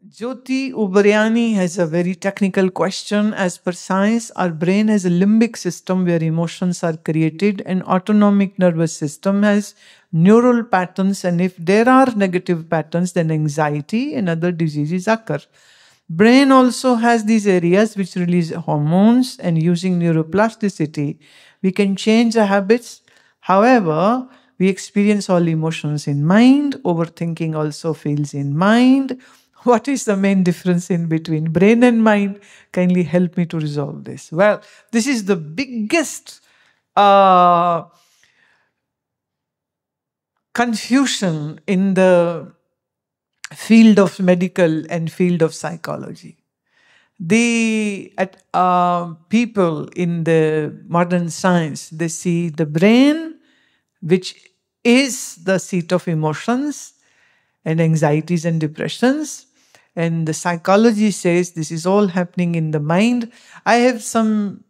Jyoti Ubaryani has a very technical question. As per science, our brain has a limbic system where emotions are created, and autonomic nervous system has neural patterns, and if there are negative patterns, then anxiety and other diseases occur. Brain also has these areas which release hormones, and using neuroplasticity, we can change the habits. However, we experience all emotions in mind. Overthinking also feels in mind. What is the main difference in between brain and mind? Kindly help me to resolve this. Well, this is the biggest confusion in the field of medical and field of psychology. The people in the modern science, they see the brain, which is the seat of emotions and anxieties and depressions. And the psychology says this is all happening in the mind. I have some,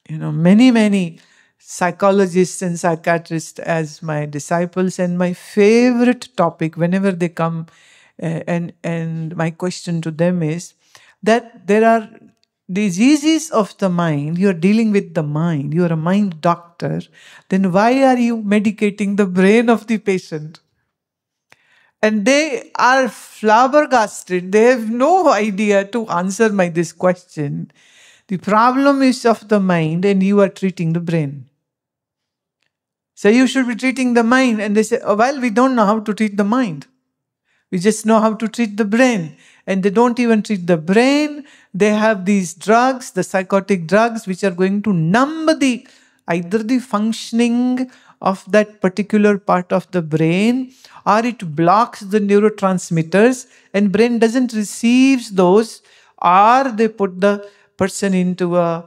many psychologists and psychiatrists as my disciples, and my favorite topic whenever they come and my question to them is that there are diseases of the mind. You are dealing with the mind. You are a mind doctor. Then why are you medicating the brain of the patient? And they are flabbergasted. They have no idea to answer this question. The problem is of the mind and you are treating the brain. So you should be treating the mind. And they say, oh, well, we don't know how to treat the mind. We just know how to treat the brain. And they don't even treat the brain. They have these drugs, the psychotic drugs, which are going to numb either the functioning of that particular part of the brain, or it blocks the neurotransmitters and brain doesn't receive those, or they put the person into a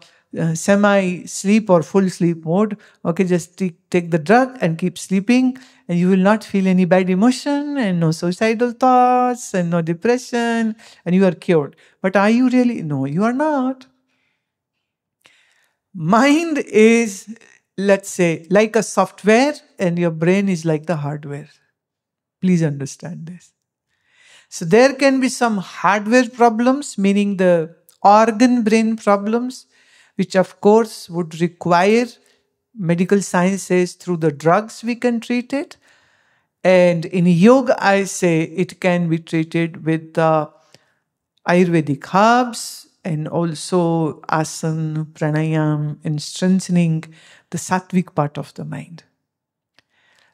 semi-sleep or full sleep mode. Okay, just take the drug and keep sleeping, and you will not feel any bad emotion and no suicidal thoughts and no depression, and you are cured. But are you really? No, you are not. Mind is, let's say, like a software, and your brain is like the hardware. Please understand this. So there can be some hardware problems, meaning the organ brain problems, which of course would require, medical science says, through the drugs we can treat it. And in yoga, I say it can be treated with Ayurvedic herbs and also asana, pranayam, and strengthening the sattvic part of the mind.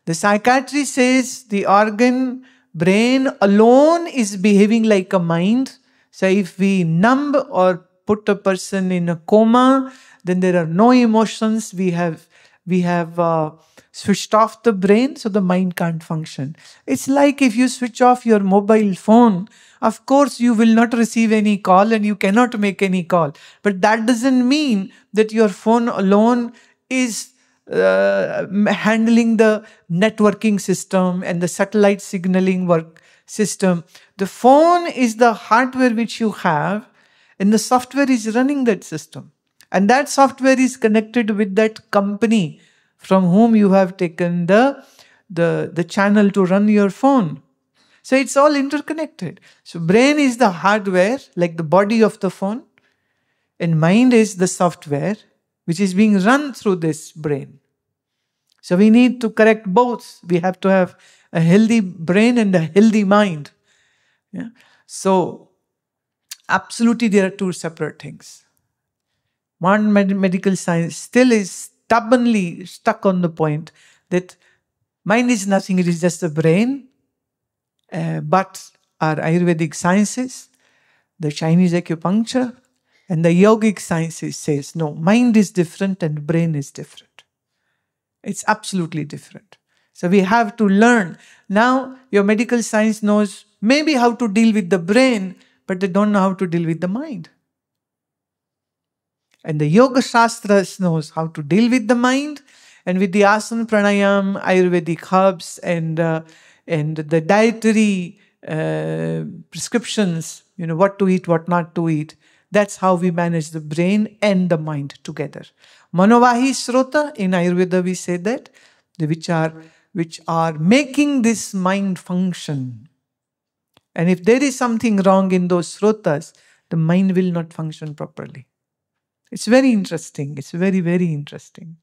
The psychiatry says the organ brain alone is behaving like a mind. So if we numb or put a person in a coma, then there are no emotions. We have switched off the brain, so the mind can't function. It's like if you switch off your mobile phone, of course you will not receive any call and you cannot make any call. But that doesn't mean that your phone alone is handling the networking system and the satellite signaling work system. The phone is the hardware which you have, and the software is running that system. And that software is connected with that company from whom you have taken the channel to run your phone. So it's all interconnected. So brain is the hardware, like the body of the phone, and mind is the software which is being run through this brain. So we need to correct both. We have to have a healthy brain and a healthy mind. Yeah? So absolutely there are two separate things. Modern medical science still is stubbornly stuck on the point that mind is nothing, it is just the brain. But our Ayurvedic sciences, the Chinese acupuncture, and the yogic sciences says, no, mind is different and brain is different. It's absolutely different. So we have to learn. Now your medical science knows maybe how to deal with the brain, but they don't know how to deal with the mind. And the Yoga Shastras knows how to deal with the mind, and with the asana, pranayam, Ayurvedic herbs, and the dietary prescriptions, what to eat, what not to eat. That's how we manage the brain and the mind together. Manovahi Srota, in Ayurveda we say that, which are making this mind function. And if there is something wrong in those srotas, the mind will not function properly. It's very interesting. It's very, very interesting.